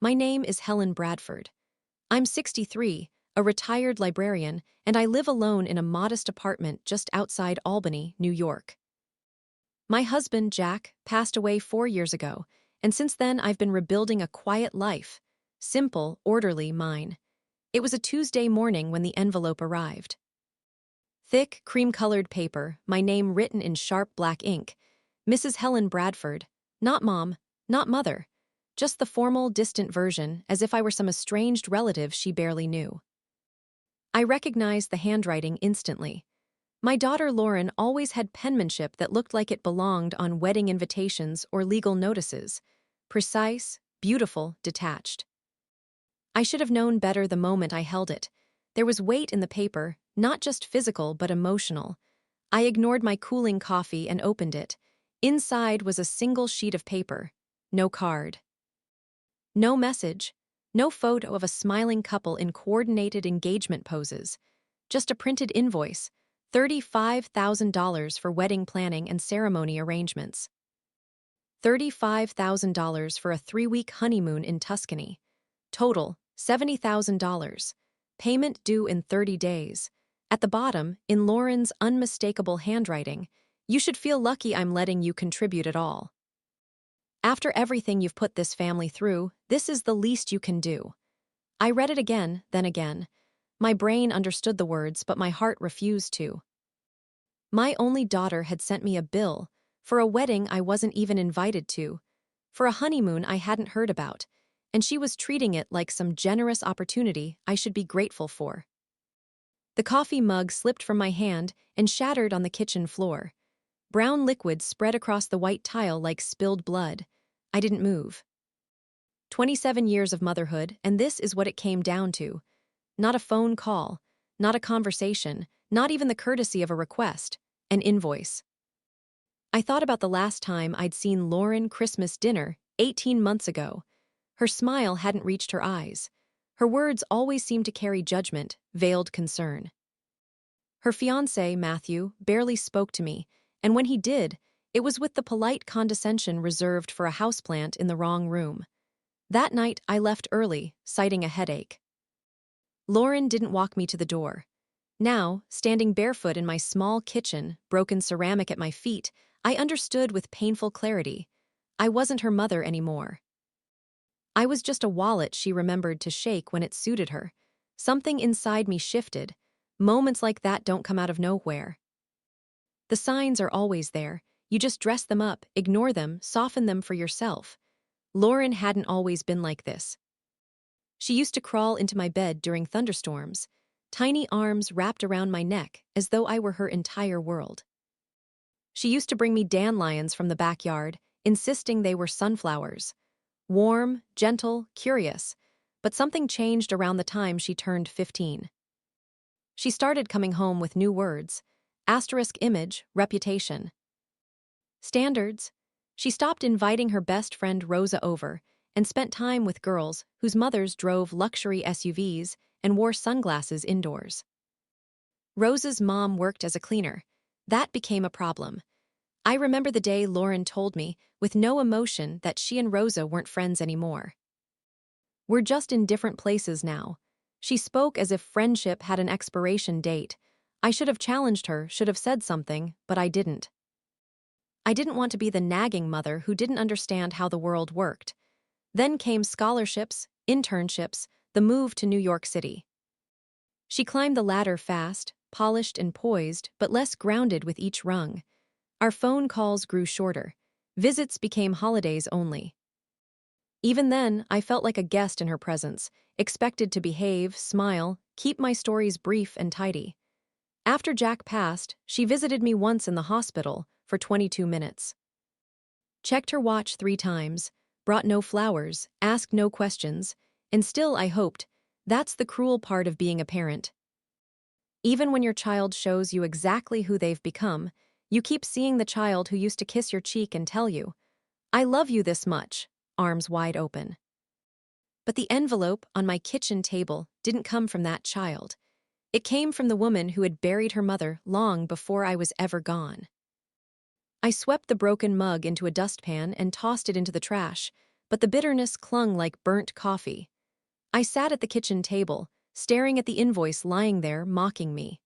My name is Helen Bradford. I'm 63, a retired librarian, and I live alone in a modest apartment just outside Albany, New York. My husband, Jack, passed away 4 years ago, and since then I've been rebuilding a quiet life. Simple, orderly mine. It was a Tuesday morning when the envelope arrived. Thick, cream-colored paper, my name written in sharp black ink. Mrs. Helen Bradford. Not Mom, not Mother. Just the formal, distant version, as if I were some estranged relative she barely knew. I recognized the handwriting instantly. My daughter Lauren always had penmanship that looked like it belonged on wedding invitations or legal notices. Precise, beautiful, detached. I should have known better the moment I held it. There was weight in the paper, not just physical but emotional. I ignored my cooling coffee and opened it. Inside was a single sheet of paper. No card. No message. No photo of a smiling couple in coordinated engagement poses. Just a printed invoice. $35,000 for wedding planning and ceremony arrangements. $35,000 for a 3-week honeymoon in Tuscany. Total, $70,000. Payment due in 30 days. At the bottom, in Lauren's unmistakable handwriting, "You should feel lucky I'm letting you contribute at all. After everything you've put this family through, this is the least you can do." I read it again, then again. My brain understood the words, but my heart refused to. My only daughter had sent me a bill for a wedding I wasn't even invited to, for a honeymoon I hadn't heard about, and she was treating it like some generous opportunity I should be grateful for. The coffee mug slipped from my hand and shattered on the kitchen floor. Brown liquid spread across the white tile like spilled blood. I didn't move. 27 years of motherhood, and this is what it came down to. Not a phone call, not a conversation, not even the courtesy of a request, an invoice. I thought about the last time I'd seen Lauren Christmas dinner 18 months ago. Her smile hadn't reached her eyes. Her words always seemed to carry judgment, veiled concern. Her fiancé, Matthew, barely spoke to me, and when he did, it was with the polite condescension reserved for a houseplant in the wrong room. That night, I left early, citing a headache. Lauren didn't walk me to the door. Now, standing barefoot in my small kitchen, broken ceramic at my feet, I understood with painful clarity. I wasn't her mother anymore. I was just a wallet she remembered to shake when it suited her. Something inside me shifted. Moments like that don't come out of nowhere. The signs are always there. You just dress them up, ignore them, soften them for yourself. Lauren hadn't always been like this. She used to crawl into my bed during thunderstorms, tiny arms wrapped around my neck as though I were her entire world. She used to bring me dandelions from the backyard, insisting they were sunflowers. Warm, gentle, curious, but something changed around the time she turned 15. She started coming home with new words: asterisk image, reputation. Standards. She stopped inviting her best friend Rosa over and spent time with girls whose mothers drove luxury SUVs and wore sunglasses indoors. Rosa's mom worked as a cleaner. That became a problem. I remember the day Lauren told me, with no emotion, that she and Rosa weren't friends anymore. "We're just in different places now." She spoke as if friendship had an expiration date. I should have challenged her, should have said something, but I didn't. I didn't want to be the nagging mother who didn't understand how the world worked. Then came scholarships, internships, the move to New York City. She climbed the ladder fast, polished and poised, but less grounded with each rung. Our phone calls grew shorter. Visits became holidays only. Even then, I felt like a guest in her presence, expected to behave, smile, keep my stories brief and tidy. After Jack passed, she visited me once in the hospital for 22 minutes. Checked her watch 3 times, brought no flowers, asked no questions, and still I hoped. That's the cruel part of being a parent. Even when your child shows you exactly who they've become, you keep seeing the child who used to kiss your cheek and tell you, "I love you this much," arms wide open. But the envelope on my kitchen table didn't come from that child. It came from the woman who had buried her mother long before I was ever gone. I swept the broken mug into a dustpan and tossed it into the trash, but the bitterness clung like burnt coffee. I sat at the kitchen table, staring at the invoice lying there, mocking me.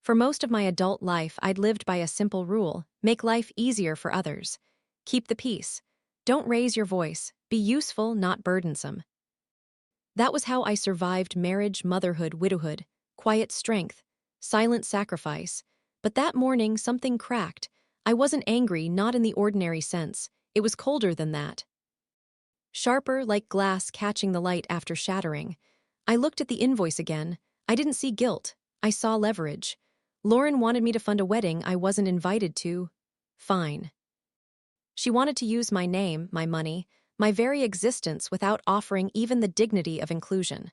For most of my adult life, I'd lived by a simple rule: make life easier for others. Keep the peace. Don't raise your voice. Be useful, not burdensome. That was how I survived marriage, motherhood, widowhood. Quiet strength, silent sacrifice. But that morning, something cracked. I wasn't angry, not in the ordinary sense. It was colder than that. Sharper, like glass catching the light after shattering. I looked at the invoice again. I didn't see guilt. I saw leverage. Lauren wanted me to fund a wedding I wasn't invited to. Fine. She wanted to use my name, my money, my very existence without offering even the dignity of inclusion.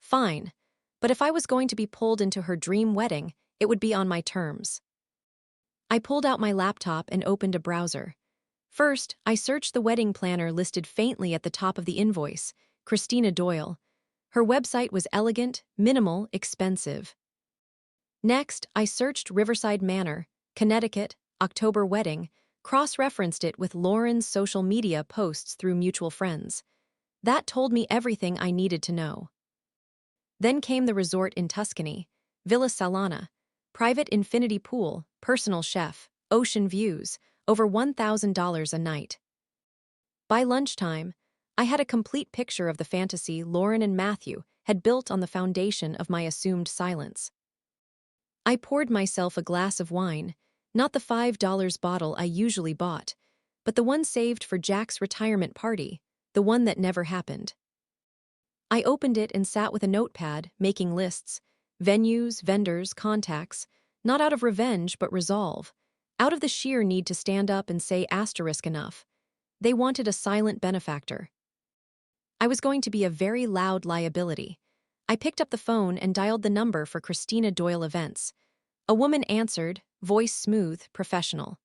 Fine. But if I was going to be pulled into her dream wedding, it would be on my terms. I pulled out my laptop and opened a browser. First, I searched the wedding planner listed faintly at the top of the invoice, Christina Doyle. Her website was elegant, minimal, expensive. Next, I searched Riverside Manor, Connecticut, October wedding, cross-referenced it with Lauren's social media posts through mutual friends. That told me everything I needed to know. Then came the resort in Tuscany, Villa Salana, private infinity pool, personal chef, ocean views, over $1,000 a night. By lunchtime, I had a complete picture of the fantasy Lauren and Matthew had built on the foundation of my assumed silence. I poured myself a glass of wine, not the $5 bottle I usually bought, but the one saved for Jack's retirement party, the one that never happened. I opened it and sat with a notepad, making lists, venues, vendors, contacts, not out of revenge but resolve, out of the sheer need to stand up and say asterisk enough. They wanted a silent benefactor. I was going to be a very loud liability. I picked up the phone and dialed the number for Christina Doyle Events. A woman answered, voice smooth, professional.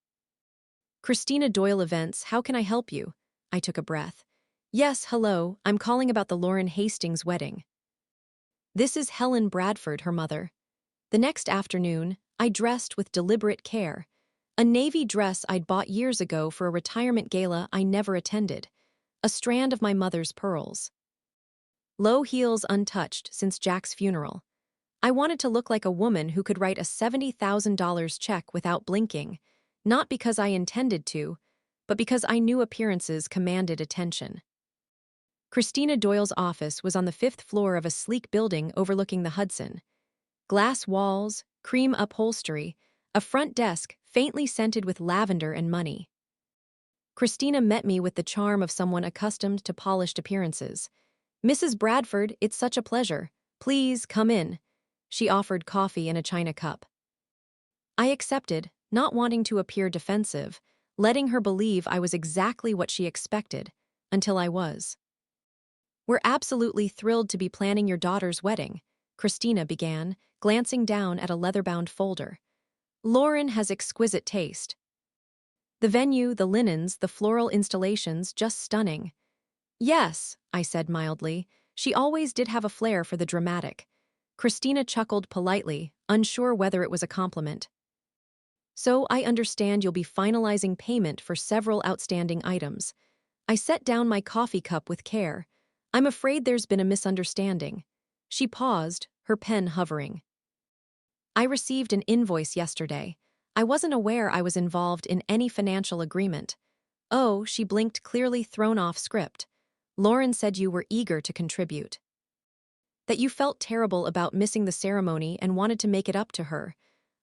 Christina Doyle Events, how can I help you? I took a breath. Yes, hello, I'm calling about the Lauren Hastings wedding. This is Helen Bradford, her mother. The next afternoon, I dressed with deliberate care. A navy dress I'd bought years ago for a retirement gala I never attended. A strand of my mother's pearls. Low heels untouched since Jack's funeral. I wanted to look like a woman who could write a $70,000 check without blinking, not because I intended to, but because I knew appearances commanded attention. Christina Doyle's office was on the 5th floor of a sleek building overlooking the Hudson. Glass walls, cream upholstery, a front desk faintly scented with lavender and money. Christina met me with the charm of someone accustomed to polished appearances. Mrs. Bradford, it's such a pleasure. Please, come in. She offered coffee in a china cup. I accepted, not wanting to appear defensive, letting her believe I was exactly what she expected, until I was. We're absolutely thrilled to be planning your daughter's wedding, Christina began, glancing down at a leather-bound folder. Lauren has exquisite taste. The venue, the linens, the floral installations, just stunning. Yes, I said mildly. She always did have a flair for the dramatic. Christina chuckled politely, unsure whether it was a compliment. So I understand you'll be finalizing payment for several outstanding items. I set down my coffee cup with care. I'm afraid there's been a misunderstanding. She paused, her pen hovering. I received an invoice yesterday. I wasn't aware I was involved in any financial agreement. Oh, she blinked, clearly thrown off script. Lauren said you were eager to contribute. That you felt terrible about missing the ceremony and wanted to make it up to her.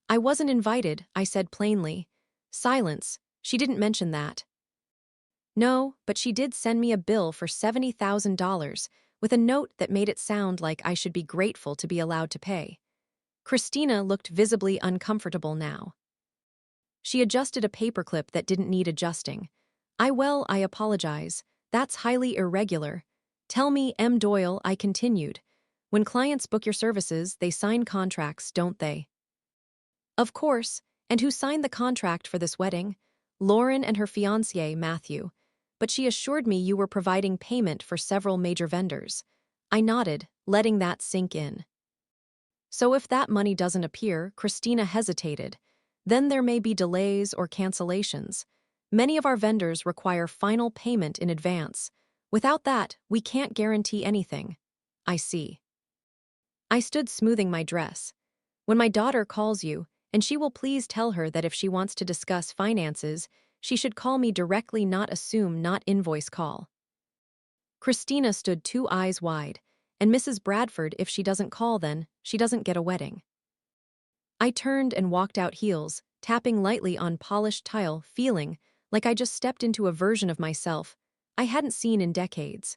I wasn't invited, I said plainly. Silence. She didn't mention that. No, but she did send me a bill for $70,000 with a note that made it sound like I should be grateful to be allowed to pay. Christina looked visibly uncomfortable now. She adjusted a paperclip that didn't need adjusting. I apologize. That's highly irregular. Tell me, M. Doyle, I continued. When clients book your services, they sign contracts, don't they? Of course. And who signed the contract for this wedding? Lauren and her fiancé, Matthew. But she assured me you were providing payment for several major vendors. I nodded, letting that sink in. So if that money doesn't appear, Christina hesitated. Then there may be delays or cancellations. Many of our vendors require final payment in advance. Without that, we can't guarantee anything. I see. I stood smoothing my dress. When my daughter calls you, and she will please tell her that if she wants to discuss finances, she should call me directly, not assume, not invoice call. Christina stood 2 eyes wide, and Mrs. Bradford, if she doesn't call then, she doesn't get a wedding. I turned and walked out heels, tapping lightly on polished tile, feeling like I just stepped into a version of myself I hadn't seen in decades.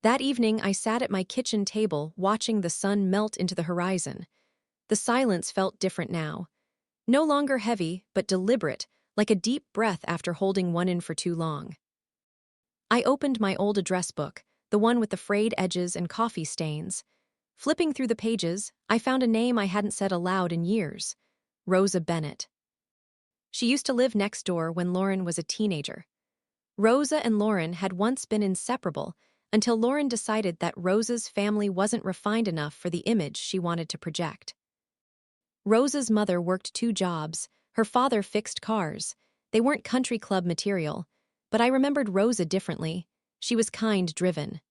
That evening I sat at my kitchen table watching the sun melt into the horizon. The silence felt different now. No longer heavy, but deliberate, like a deep breath after holding one in for too long. I opened my old address book, the one with the frayed edges and coffee stains. Flipping through the pages, I found a name I hadn't said aloud in years: Rosa Bennett. She used to live next door when Lauren was a teenager. Rosa and Lauren had once been inseparable until Lauren decided that Rosa's family wasn't refined enough for the image she wanted to project. Rosa's mother worked 2 jobs, her father fixed cars. They weren't country club material, but I remembered Rosa differently. She was kind-driven.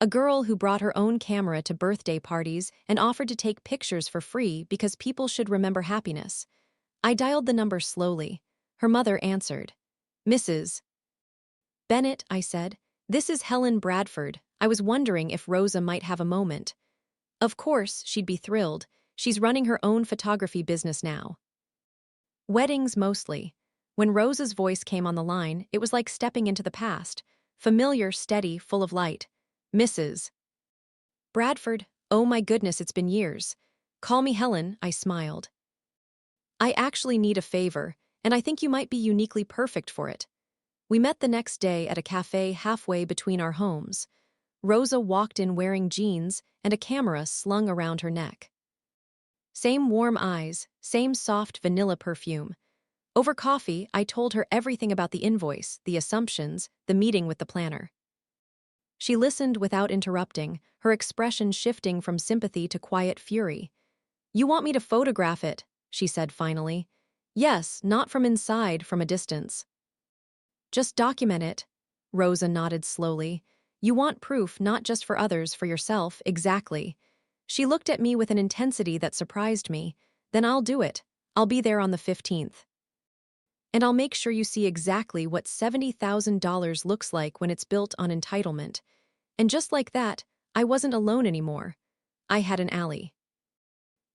A girl who brought her own camera to birthday parties and offered to take pictures for free because people should remember happiness. I dialed the number slowly. Her mother answered. "Mrs. Bennett," I said. "This is Helen Bradford. I was wondering if Rosa might have a moment." Of course, she'd be thrilled. She's running her own photography business now. Weddings mostly. When Rosa's voice came on the line, it was like stepping into the past. Familiar, steady, full of light. "Mrs. Bradford, oh my goodness, it's been years. Call me Helen," I smiled. "I actually need a favor, and I think you might be uniquely perfect for it." We met the next day at a cafe halfway between our homes. Rosa walked in wearing jeans and a camera slung around her neck. Same warm eyes, same soft vanilla perfume. Over coffee, I told her everything about the invoice, the assumptions, the meeting with the planner. She listened without interrupting, her expression shifting from sympathy to quiet fury. "You want me to photograph it," she said finally. "Yes, not from inside, from a distance." "Just document it." Rosa nodded slowly. "You want proof, not just for others, for yourself." "Exactly." She looked at me with an intensity that surprised me. "Then I'll do it. I'll be there on the 15th. And I'll make sure you see exactly what $70,000 looks like when it's built on entitlement." And just like that, I wasn't alone anymore. I had an ally.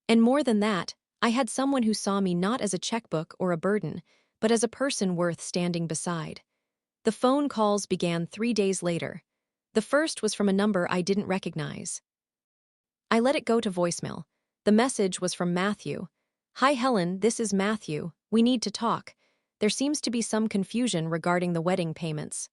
And more than that, I had someone who saw me not as a checkbook or a burden, but as a person worth standing beside. The phone calls began 3 days later. The first was from a number I didn't recognize. I let it go to voicemail. The message was from Matthew. "Hi Helen, this is Matthew. We need to talk. There seems to be some confusion regarding the wedding payments.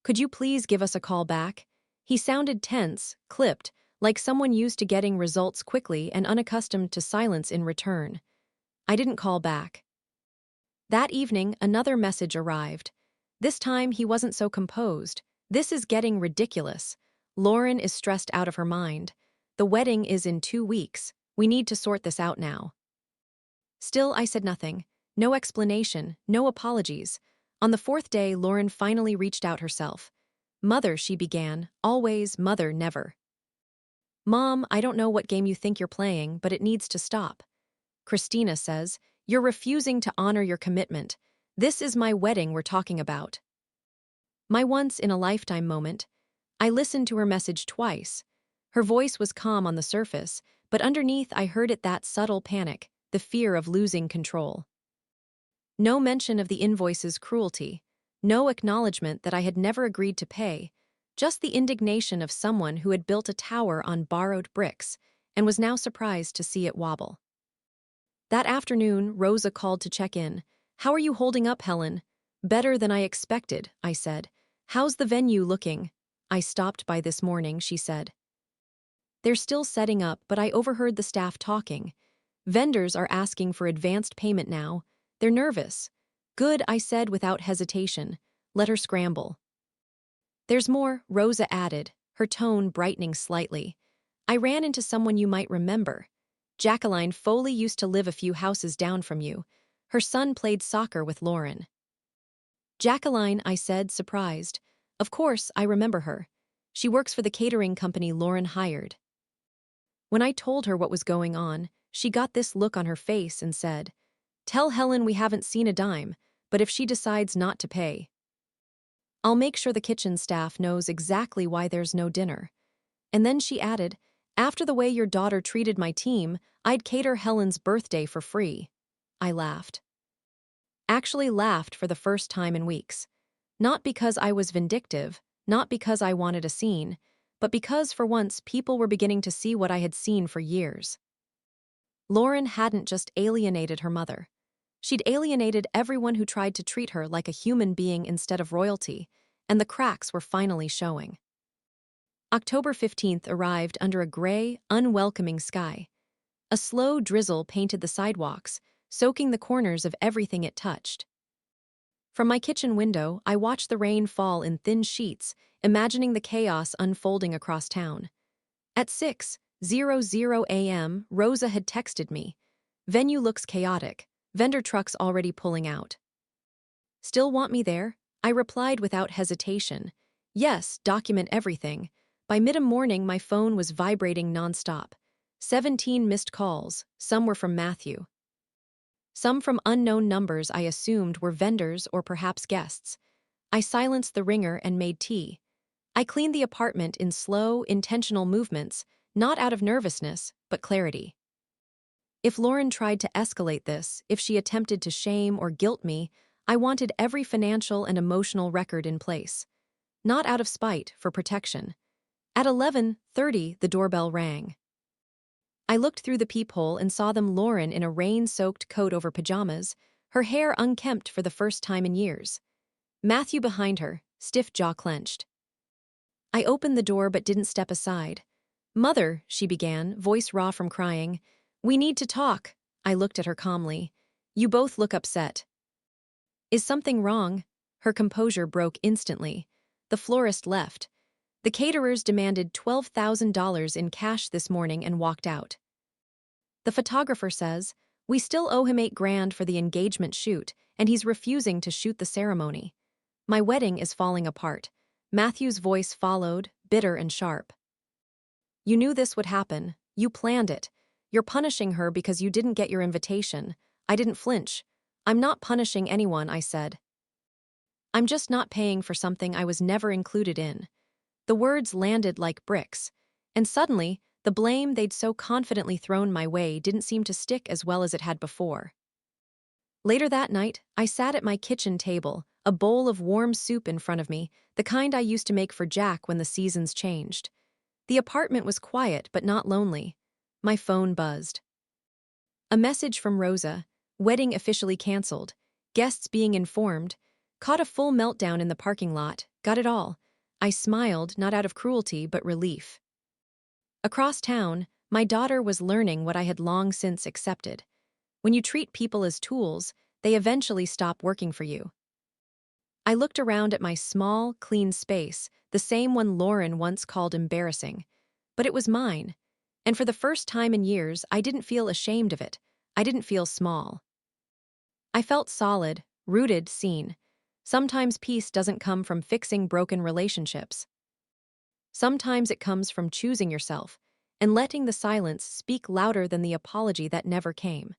Could you please give us a call back?" He sounded tense, clipped, like someone used to getting results quickly and unaccustomed to silence in return. I didn't call back. That evening, another message arrived. This time, he wasn't so composed. "This is getting ridiculous. Lauren is stressed out of her mind. The wedding is in 2 weeks. We need to sort this out now." Still, I said nothing. No explanation, no apologies. On the 4th day, Lauren finally reached out herself. "Mother," she began, "always, mother, never." "Mom, I don't know what game you think you're playing, but it needs to stop." Christina says, "You're refusing to honor your commitment. This is my wedding we're talking about." My once-in-a-lifetime moment. I listened to her message twice. Her voice was calm on the surface, but underneath I heard it, that subtle panic, the fear of losing control. No mention of the invoice's cruelty. No acknowledgement that I had never agreed to pay. Just the indignation of someone who had built a tower on borrowed bricks and was now surprised to see it wobble. That afternoon, Rosa called to check in. "How are you holding up, Helen?" "Better than I expected," I said. "How's the venue looking?" "I stopped by this morning," she said. "They're still setting up, but I overheard the staff talking. Vendors are asking for advanced payment now. They're nervous." "Good," I said without hesitation. "Let her scramble." "There's more," Rosa added, her tone brightening slightly. "I ran into someone you might remember. Jacqueline Foley used to live a few houses down from you. Her son played soccer with Lauren. Jacqueline, I said, surprised. Of course, I remember her. She works for the catering company Lauren hired. When I told her what was going on, she got this look on her face and said, "Tell Helen we haven't seen a dime, but if she decides not to pay, I'll make sure the kitchen staff knows exactly why there's no dinner." And then she added, "After the way your daughter treated my team, I'd cater Helen's birthday for free." I laughed. Actually laughed for the first time in weeks. Not because I was vindictive, not because I wanted a scene, but because for once people were beginning to see what I had seen for years. Lauren hadn't just alienated her mother. She'd alienated everyone who tried to treat her like a human being instead of royalty, and the cracks were finally showing. October 15th arrived under a gray, unwelcoming sky. A slow drizzle painted the sidewalks, soaking the corners of everything it touched. From my kitchen window, I watched the rain fall in thin sheets, imagining the chaos unfolding across town. At 6:00 a.m., Rosa had texted me. "Venue looks chaotic. Vendor trucks already pulling out." "Still want me there?" I replied without hesitation. "Yes, document everything." By mid-morning, my phone was vibrating nonstop. 17 missed calls, some were from Matthew. Some from unknown numbers I assumed were vendors or perhaps guests. I silenced the ringer and made tea. I cleaned the apartment in slow, intentional movements, not out of nervousness, but clarity. If Lauren tried to escalate this, if she attempted to shame or guilt me, I wanted every financial and emotional record in place. Not out of spite, for protection. At 11:30, the doorbell rang. I looked through the peephole and saw them Lauren in a rain-soaked coat over pajamas, her hair unkempt for the first time in years. Matthew behind her, stiff jaw clenched. I opened the door but didn't step aside. "Mother," she began, voice raw from crying. "We need to talk." I looked at her calmly. "You both look upset." "Is something wrong?" Her composure broke instantly. The florist left. The caterers demanded $12,000 in cash this morning and walked out. The photographer says, "We still owe him $8,000 for the engagement shoot, and he's refusing to shoot the ceremony. My wedding is falling apart." Matthew's voice followed, bitter and sharp. "You knew this would happen. You planned it. You're punishing her because you didn't get your invitation." I didn't flinch. "I'm not punishing anyone," I said. "I'm just not paying for something I was never included in." The words landed like bricks, and suddenly, the blame they'd so confidently thrown my way didn't seem to stick as well as it had before. Later that night, I sat at my kitchen table, a bowl of warm soup in front of me, the kind I used to make for Jack when the seasons changed. The apartment was quiet but not lonely. My phone buzzed. A message from Rosa, wedding officially canceled, guests being informed, caught a full meltdown in the parking lot, got it all. I smiled, not out of cruelty, but relief. Across town, my daughter was learning what I had long since accepted. When you treat people as tools, they eventually stop working for you. I looked around at my small, clean space, the same one Lauren once called embarrassing. But it was mine. And for the first time in years, I didn't feel ashamed of it. I didn't feel small. I felt solid, rooted, seen. Sometimes peace doesn't come from fixing broken relationships. Sometimes it comes from choosing yourself and letting the silence speak louder than the apology that never came.